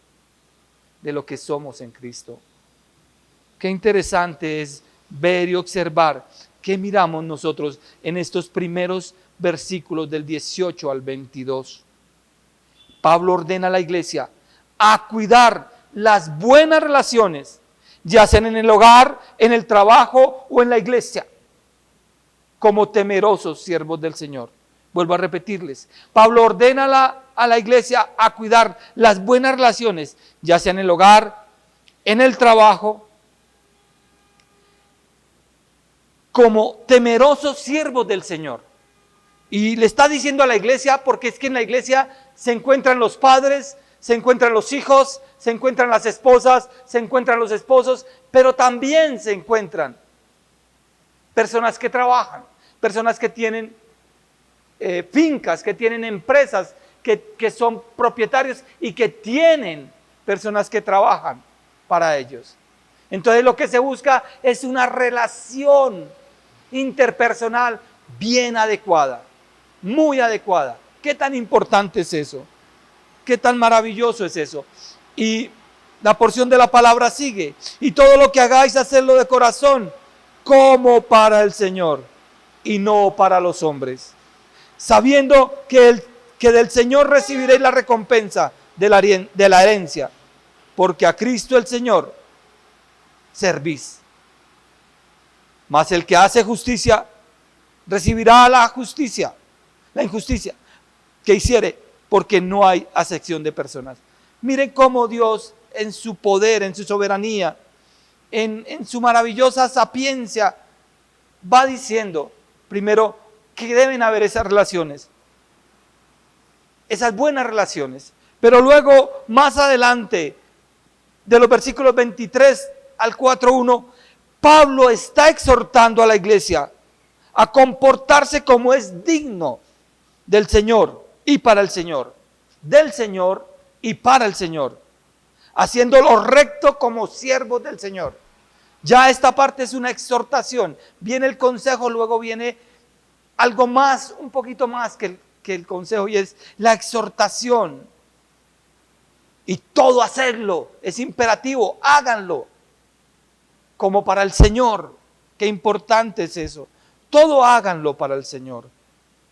Qué interesante es ver y observar qué miramos nosotros en estos primeros versículos del 18 al 22. Pablo ordena a la iglesia a cuidar las buenas relaciones, ya sean en el hogar, en el trabajo o en la iglesia, como temerosos siervos del Señor. Vuelvo a repetirles, Pablo ordena a la iglesia a cuidar las buenas relaciones, ya sea en el hogar, en el trabajo, como temerosos siervos del Señor. Y le está diciendo a la iglesia, porque es que en la iglesia se encuentran los padres, se encuentran los hijos, se encuentran las esposas, se encuentran los esposos, pero también se encuentran personas que trabajan, personas que tienen fincas, que tienen empresas, que son propietarios y que tienen personas que trabajan para ellos. Entonces lo que se busca es una relación interpersonal bien adecuada, muy adecuada. ¿Qué tan importante es eso? ¿Qué tan maravilloso es eso? Y la porción de la palabra sigue: y todo lo que hagáis, hacedlo de corazón, como para el Señor y no para los hombres, sabiendo que del Señor recibiréis la recompensa de la herencia, porque a Cristo el Señor servís. Mas el que hace justicia recibirá la injusticia que hiciere, porque no hay acepción de personas. Miren cómo Dios, en su poder, en su soberanía, en su maravillosa sapiencia, va diciendo primero que deben haber esas relaciones, esas buenas relaciones, pero luego más adelante, de los versículos 23 al 4:1, Pablo está exhortando a la iglesia a comportarse como es digno del Señor y para el Señor, del Señor y para el Señor, haciendo lo recto como siervos del Señor, Ya esta parte es una exhortación. Viene el consejo, luego viene algo más, un poquito más que el consejo, y es la exhortación. Y todo hacerlo es imperativo, háganlo como para el Señor. Qué importante es eso. Todo háganlo para el Señor.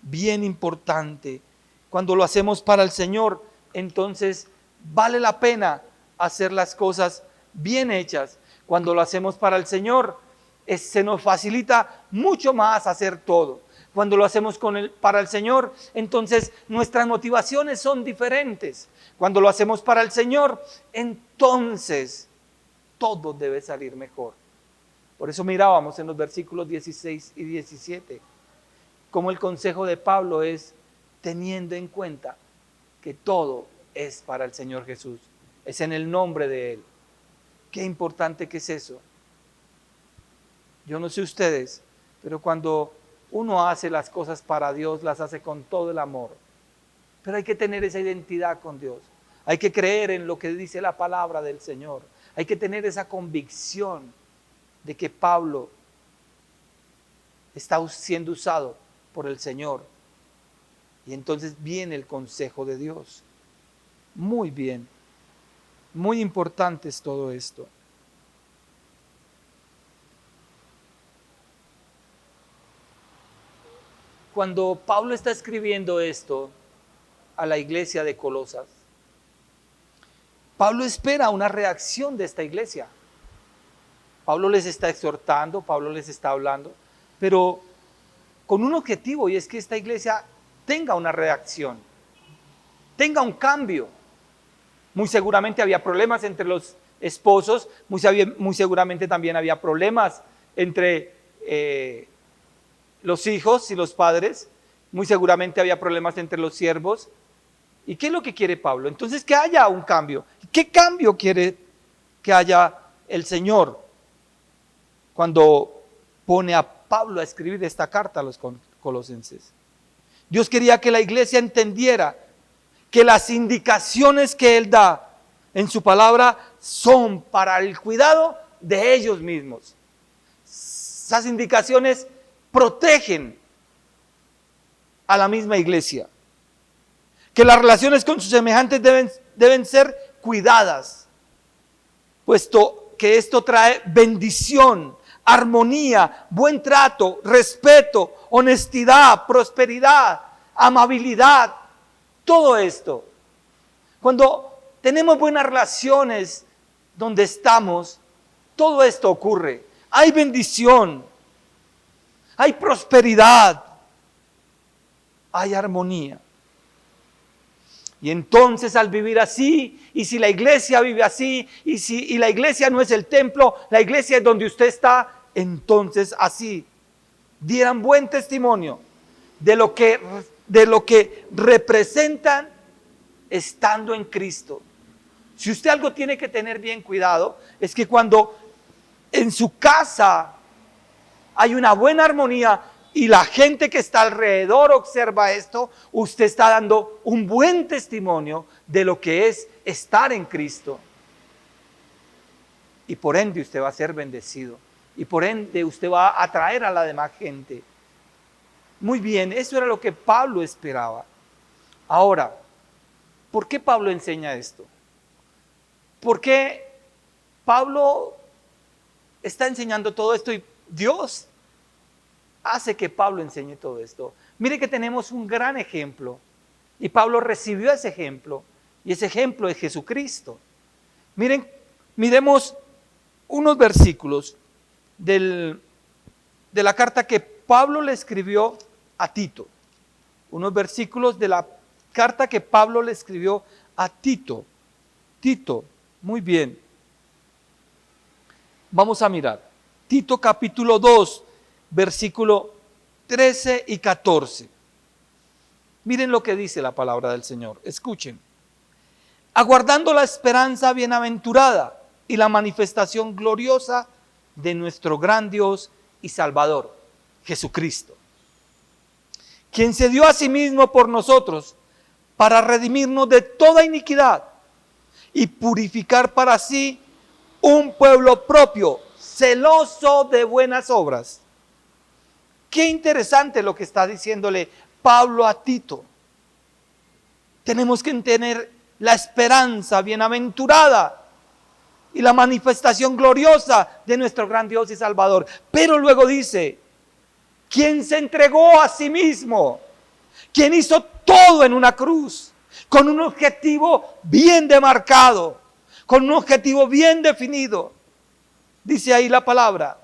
Bien importante. Cuando lo hacemos para el Señor, entonces vale la pena hacer las cosas bien hechas. Cuando lo hacemos para el Señor, se nos facilita mucho más hacer todo. Cuando lo hacemos para el Señor, entonces nuestras motivaciones son diferentes. Cuando lo hacemos para el Señor, entonces todo debe salir mejor. Por eso mirábamos en los versículos 16 y 17, cómo el consejo de Pablo es teniendo en cuenta que todo es para el Señor Jesús. Es en el nombre de Él. Qué importante que es eso. Yo no sé ustedes, pero cuando uno hace las cosas para Dios, las hace con todo el amor. Pero hay que tener esa identidad con Dios. Hay que creer en lo que dice la palabra del Señor. Hay que tener esa convicción de que Pablo está siendo usado por el Señor. Y entonces viene el consejo de Dios. Muy bien. Muy importante es todo esto. Cuando Pablo está escribiendo esto a la iglesia de Colosas, Pablo espera una reacción de esta iglesia. Pablo les está exhortando, Pablo les está hablando, pero con un objetivo, y es que esta iglesia tenga una reacción, tenga un cambio. Muy seguramente había problemas entre los esposos, muy seguramente también había problemas entre los hijos y los padres, muy seguramente había problemas entre los siervos. ¿Y qué es lo que quiere Pablo? Entonces, que haya un cambio. ¿Qué cambio quiere que haya el Señor cuando pone a Pablo a escribir esta carta a los colosenses? Dios quería que la iglesia entendiera que las indicaciones que Él da en su palabra son para el cuidado de ellos mismos. Esas indicaciones protegen a la misma iglesia. Que las relaciones con sus semejantes deben ser cuidadas, puesto que esto trae bendición, armonía, buen trato, respeto, honestidad, prosperidad, amabilidad, todo esto. Cuando tenemos buenas relaciones donde estamos, todo esto ocurre. Hay bendición, hay prosperidad, hay armonía. Y entonces al vivir así, y si la iglesia vive así, y la iglesia no es el templo, la iglesia es donde usted está, entonces así dieran buen testimonio de lo que representan estando en Cristo. Si usted algo tiene que tener bien cuidado, es que cuando en su casa hay una buena armonía, y la gente que está alrededor observa esto, usted está dando un buen testimonio de lo que es estar en Cristo. Y por ende usted va a ser bendecido. Y por ende usted va a atraer a la demás gente. Muy bien, eso era lo que Pablo esperaba. Ahora, ¿por qué Pablo enseña esto? ¿Por qué Pablo está enseñando todo esto y Dios hace que Pablo enseñe todo esto? Mire que tenemos un gran ejemplo y Pablo recibió ese ejemplo y ese ejemplo es Jesucristo. Miremos unos versículos de la carta que Pablo le escribió a Tito. Unos versículos de la carta que Pablo le escribió a Tito. Tito, muy bien. Vamos a mirar. Tito capítulo 2. Versículo 13 y 14. Miren lo que dice la palabra del Señor. Escuchen. Aguardando la esperanza bienaventurada y la manifestación gloriosa de nuestro gran Dios y Salvador, Jesucristo, quien se dio a sí mismo por nosotros para redimirnos de toda iniquidad y purificar para sí un pueblo propio, celoso de buenas obras. Qué interesante lo que está diciéndole Pablo a Tito. Tenemos que tener la esperanza bienaventurada y la manifestación gloriosa de nuestro gran Dios y Salvador. Pero luego dice, quien se entregó a sí mismo, quien hizo todo en una cruz, con un objetivo bien demarcado, con un objetivo bien definido. Dice ahí la palabra,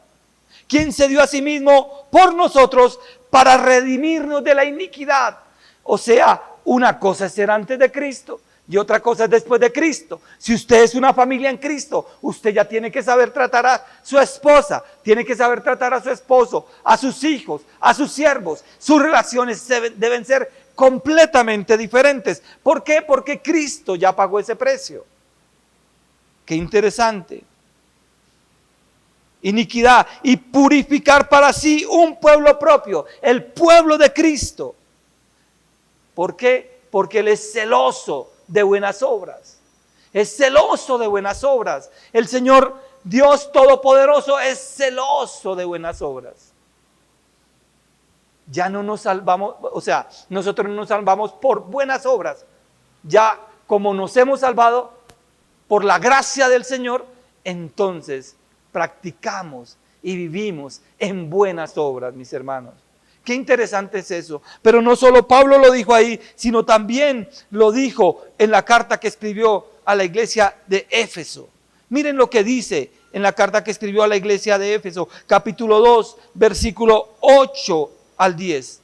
quien se dio a sí mismo por nosotros para redimirnos de la iniquidad. O sea, una cosa es ser antes de Cristo y otra cosa es después de Cristo. Si usted es una familia en Cristo, usted ya tiene que saber tratar a su esposa, tiene que saber tratar a su esposo, a sus hijos, a sus siervos. Sus relaciones deben ser completamente diferentes. ¿Por qué? Porque Cristo ya pagó ese precio. Qué interesante. Iniquidad y purificar para sí un pueblo propio, el pueblo de Cristo. ¿Por qué? Porque Él es celoso de buenas obras. Es celoso de buenas obras. El Señor Dios Todopoderoso es celoso de buenas obras. Ya no nos salvamos, o sea, nosotros no nos salvamos por buenas obras. Ya como nos hemos salvado por la gracia del Señor, entonces practicamos y vivimos en buenas obras, mis hermanos. Qué interesante es eso. Pero no solo Pablo lo dijo ahí, sino también lo dijo en la carta que escribió a la iglesia de Éfeso. Miren lo que dice en la carta que escribió a la iglesia de Éfeso, capítulo 2, versículo 8 al 10.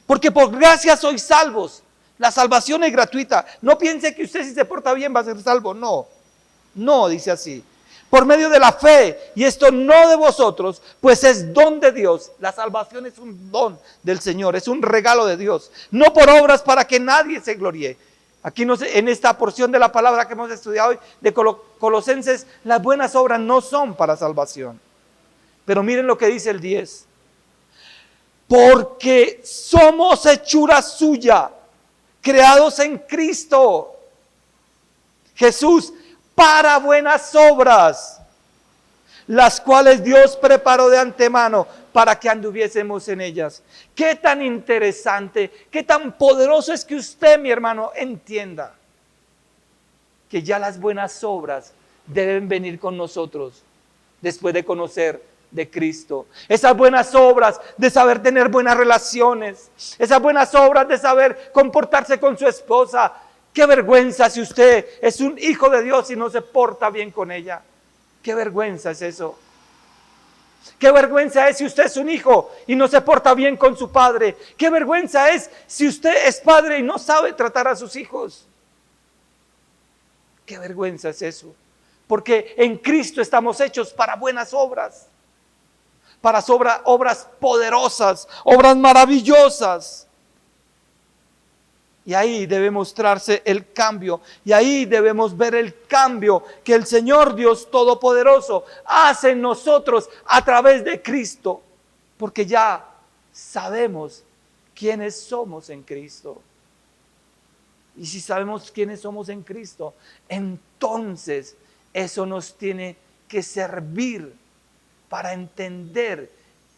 Porque por gracia sois salvos. La salvación es gratuita. No piense que usted si se porta bien va a ser salvo. No, no dice así. Por medio de la fe, y esto no de vosotros, pues es don de Dios. La salvación es un don del Señor, es un regalo de Dios. No por obras para que nadie se gloríe. Aquí en esta porción de la palabra que hemos estudiado hoy de Colosenses, las buenas obras no son para salvación. Pero miren lo que dice el 10. Porque somos hechura suya, creados en Cristo Jesús, para buenas obras, las cuales Dios preparó de antemano para que anduviésemos en ellas. Qué tan interesante, qué tan poderoso es que usted, mi hermano, entienda que ya las buenas obras deben venir con nosotros después de conocer de Cristo. Esas buenas obras de saber tener buenas relaciones, esas buenas obras de saber comportarse con su esposa. Qué vergüenza si usted es un hijo de Dios y no se porta bien con ella. Qué vergüenza es eso. Qué vergüenza es si usted es un hijo y no se porta bien con su padre. Qué vergüenza es si usted es padre y no sabe tratar a sus hijos. Qué vergüenza es eso. Porque en Cristo estamos hechos para buenas obras. Para obras poderosas, obras maravillosas. Y ahí debe mostrarse el cambio. Y ahí debemos ver el cambio que el Señor Dios Todopoderoso hace en nosotros a través de Cristo. Porque ya sabemos quiénes somos en Cristo. Y si sabemos quiénes somos en Cristo, entonces eso nos tiene que servir para entender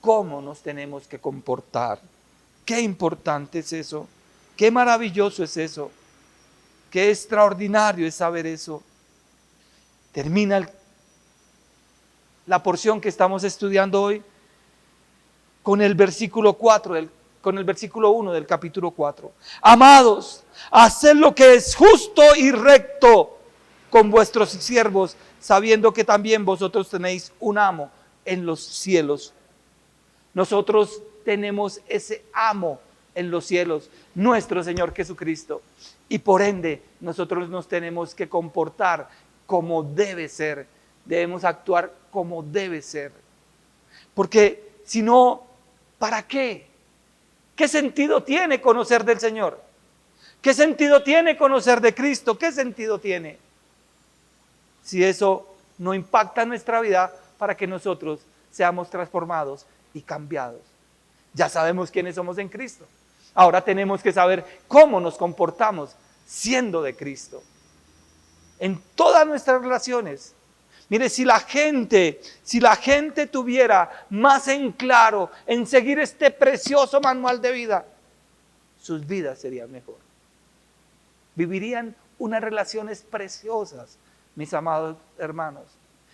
cómo nos tenemos que comportar. Qué importante es eso. Qué maravilloso es eso. Qué extraordinario es saber eso. Termina la porción que estamos estudiando hoy con el versículo 4, con el versículo 1 del capítulo 4. Amados, haced lo que es justo y recto con vuestros siervos, sabiendo que también vosotros tenéis un amo en los cielos. Nosotros tenemos ese amo en los cielos, nuestro Señor Jesucristo. Y por ende, nosotros nos tenemos que comportar como debe ser. Debemos actuar como debe ser. Porque si no, ¿para qué? ¿Qué sentido tiene conocer del Señor? ¿Qué sentido tiene conocer de Cristo? ¿Qué sentido tiene? Si eso no impacta nuestra vida para que nosotros seamos transformados y cambiados. Ya sabemos quiénes somos en Cristo. Ahora tenemos que saber cómo nos comportamos siendo de Cristo. En todas nuestras relaciones. Mire, si la gente tuviera más en claro en seguir este precioso manual de vida, sus vidas serían mejor. Vivirían unas relaciones preciosas, mis amados hermanos.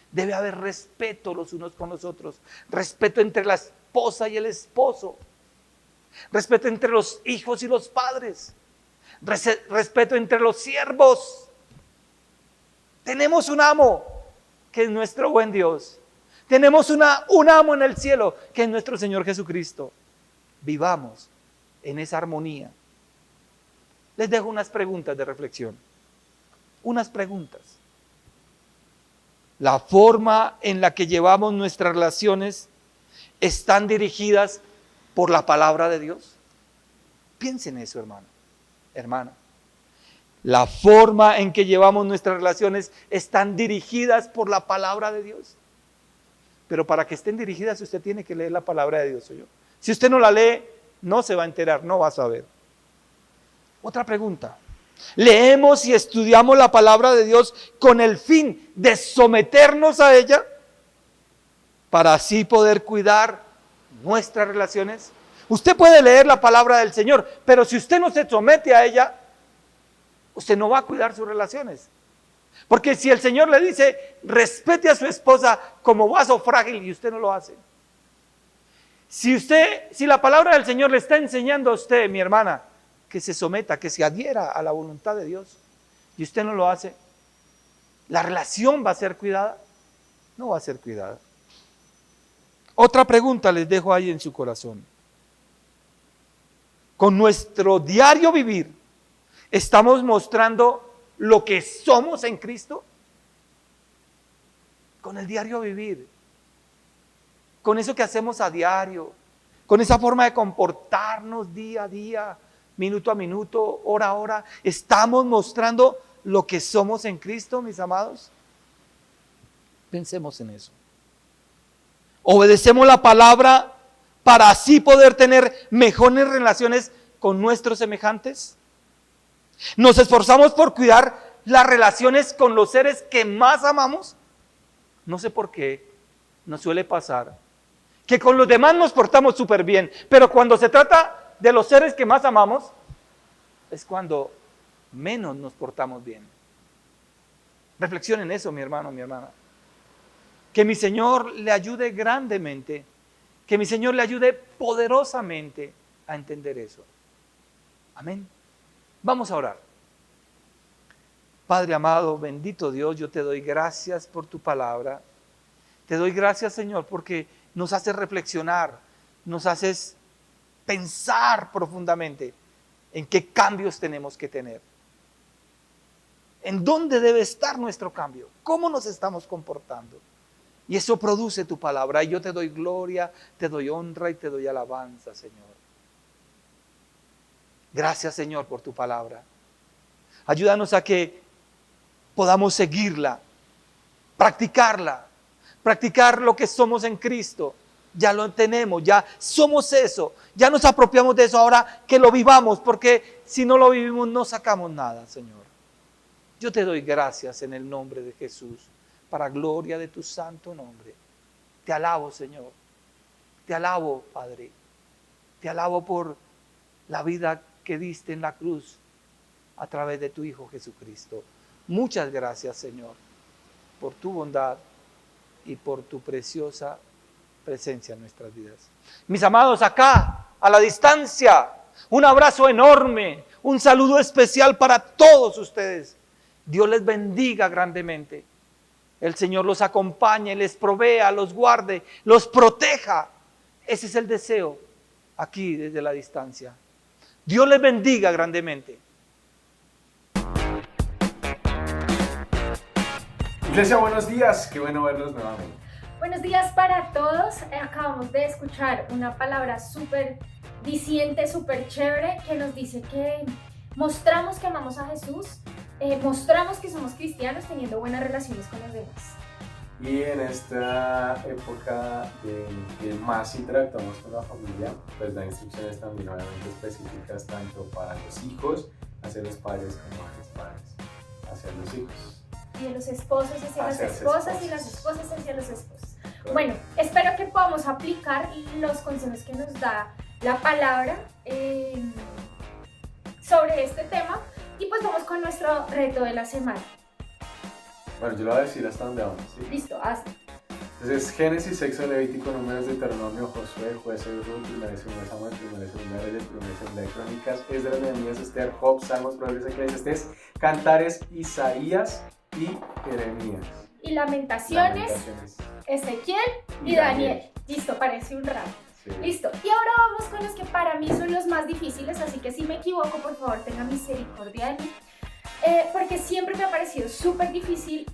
Debe haber respeto los unos con los otros, respeto entre la esposa y el esposo, respeto entre los hijos y los padres, respeto entre los siervos. Tenemos un amo que es nuestro buen Dios. Tenemos un amo en el cielo que es nuestro Señor Jesucristo. Vivamos en esa armonía. Les dejo unas preguntas de reflexión. Unas preguntas. La forma en la que llevamos nuestras relaciones están dirigidas por la palabra de Dios. Piensen en eso, hermano, hermana. La forma en que llevamos nuestras relaciones están dirigidas por la palabra de Dios. Pero para que estén dirigidas, usted tiene que leer la palabra de Dios. Si usted no la lee, no se va a enterar, no va a saber. Otra pregunta. ¿Leemos y estudiamos la palabra de Dios con el fin de someternos a ella para así poder cuidar nuestras relaciones? Usted puede leer la palabra del Señor, pero si usted no se somete a ella, usted no va a cuidar sus relaciones. Porque si el Señor le dice, respete a su esposa como vaso frágil y usted no lo hace. Si la palabra del Señor le está enseñando a usted, mi hermana, que se someta, que se adhiera a la voluntad de Dios, y usted no lo hace, ¿la relación va a ser cuidada? No va a ser cuidada. Otra pregunta les dejo ahí en su corazón. Con nuestro diario vivir, ¿estamos mostrando lo que somos en Cristo? Con el diario vivir, con eso que hacemos a diario, con esa forma de comportarnos día a día, minuto a minuto, hora a hora, ¿estamos mostrando lo que somos en Cristo, mis amados? Pensemos en eso. ¿Obedecemos la palabra para así poder tener mejores relaciones con nuestros semejantes? ¿Nos esforzamos por cuidar las relaciones con los seres que más amamos? No sé por qué nos suele pasar que con los demás nos portamos súper bien, pero cuando se trata de los seres que más amamos, es cuando menos nos portamos bien. Reflexionen en eso, mi hermano, mi hermana. Que mi Señor le ayude grandemente, que mi Señor le ayude poderosamente a entender eso. Amén. Vamos a orar. Padre amado, bendito Dios, yo te doy gracias por tu palabra. Te doy gracias, Señor, porque nos haces reflexionar, nos haces pensar profundamente en qué cambios tenemos que tener. ¿En dónde debe estar nuestro cambio? ¿Cómo nos estamos comportando? Y eso produce tu palabra. Y yo te doy gloria, te doy honra y te doy alabanza, Señor. Gracias, Señor, por tu palabra. Ayúdanos a que podamos seguirla, practicar lo que somos en Cristo. Ya lo tenemos, ya somos eso, ya nos apropiamos de eso, ahora que lo vivamos, porque si no lo vivimos no sacamos nada, Señor. Yo te doy gracias en el nombre de Jesús, para gloria de tu santo nombre. Te alabo, Señor, te alabo, Padre, te alabo por la vida que diste en la cruz a través de tu Hijo Jesucristo. Muchas gracias, Señor, por tu bondad y por tu preciosa presencia en nuestras vidas. Mis amados, acá, a la distancia, un abrazo enorme, un saludo especial para todos ustedes. Dios les bendiga grandemente. El Señor los acompañe, les provea, los guarde, los proteja. Ese es el deseo aquí desde la distancia. Dios les bendiga grandemente. Iglesia, buenos días, qué bueno verlos nuevamente. Buenos días para todos. Acabamos de escuchar una palabra súper diciente, súper chévere, que nos dice que mostramos que amamos a Jesús, mostramos que somos cristianos teniendo buenas relaciones con los demás. Y en esta época de que más interactuamos con la familia, pues da instrucciones también obviamente específicas tanto para los hijos, hacia los padres, como a los padres, hacia los hijos. y de los esposos hacia las Hacia las esposas y esposas. las esposas hacia los esposos. Correcto. Bueno, espero que podamos aplicar los consejos que nos da la palabra sobre este tema y pues vamos con nuestro reto de la semana. Bueno, yo lo voy a decir hasta donde vamos, ¿sí? Listo, hazlo. Entonces, Génesis, Éxodo, Levítico, Números, Deuteronomio, Josué, Jueces, Ruth, Primera y Segunda Samuel, Primera y Segunda Reyes, Primera y Segunda de Crónicas, Esdras, Nehemías, Esther, Job, Salmos, Proverbios, Eclesiastés, Cantares, Isaías y Jeremías. Y Lamentaciones, Lamentaciones. Ezequiel y Y Daniel. Daniel. Listo, parece un rap. Sí. Listo. Y ahora vamos con los que para mí son los más difíciles, así que si me equivoco, por favor, tenga misericordia de mí. Porque siempre me ha parecido súper difícil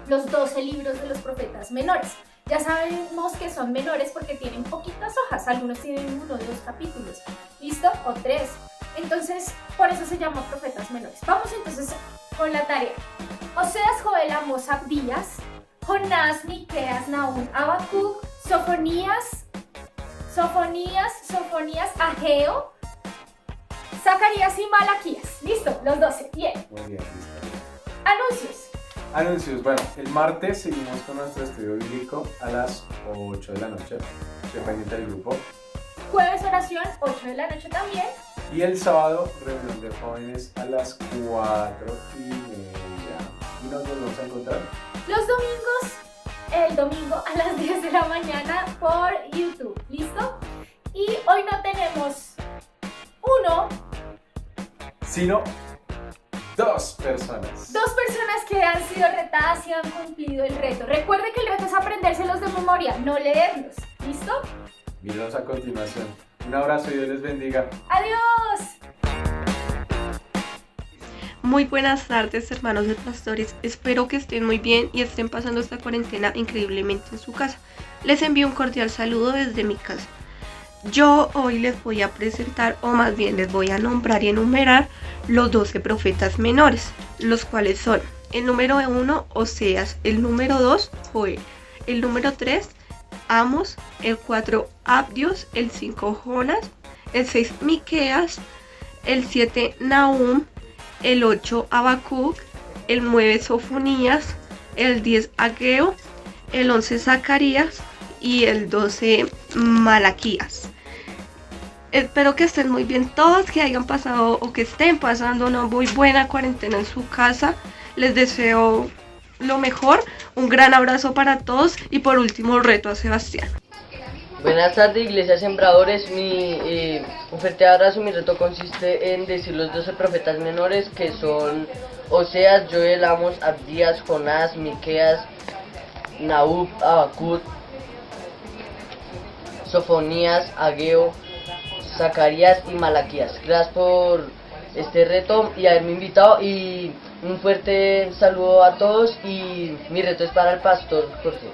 los 12 libros de los profetas menores. Ya sabemos que son menores porque tienen poquitas hojas, algunos tienen 1 o 2 capítulos, ¿listo? O 3. Entonces, por eso se llama profetas menores. Vamos entonces con la tarea. Oseas, Joel, Amós, Abdías, Jonás, Miqueas, Nahum, Habacuc, Sofonías, Ageo, Zacarías y Malaquías. Listo, los 12. Bien. Muy bien, listo. Anuncios. Anuncios. Bueno, el martes seguimos con nuestro estudio bíblico a las 8 de la noche, dependiente del grupo. Jueves oración, 8 de la noche también. Y el sábado, reunión de jóvenes a las 4:30. Y nos volvemos a encontrar. Los domingos, el domingo a las 10 de la mañana por YouTube. ¿Listo? Y hoy no tenemos uno, Sino 2 personas. 2 personas que han sido retadas y han cumplido el reto. Recuerde que el reto es aprendérselos de memoria, no leerlos. ¿Listo? Mírenos a continuación. Un abrazo y Dios les bendiga. ¡Adiós! Muy buenas tardes, hermanos de pastores. Espero que estén muy bien y estén pasando esta cuarentena increíblemente en su casa. Les envío un cordial saludo desde mi casa. Yo hoy les voy a presentar, o más bien les voy a nombrar y enumerar los 12 profetas menores, los cuales son el número 1, Oseas, el número 2, Joel, el número 3, Amos, el 4, Abdios, el 5, Jonás, el 6, Miqueas, el 7, Nahum, el 8, Habacuc, el 9, Sofonías, el 10, Ageo, el 11, Zacarías y el 12, Malaquías. Espero que estén muy bien todos, que hayan pasado o que estén pasando una muy buena cuarentena en su casa. Les deseo lo mejor, un gran abrazo para todos y por último reto a Sebastián. Buenas tardes, Iglesia Sembradores. Un fuerte abrazo. Mi reto consiste en decir los 12 profetas menores, que son Oseas, Joel, Amos, Abdías, Jonás, Miqueas, Nahum, Habacuc, Sofonías, Ageo, Zacarías y Malaquías. Gracias por este reto y haberme invitado, y un fuerte saludo a todos, y mi reto es para el pastor Jorge.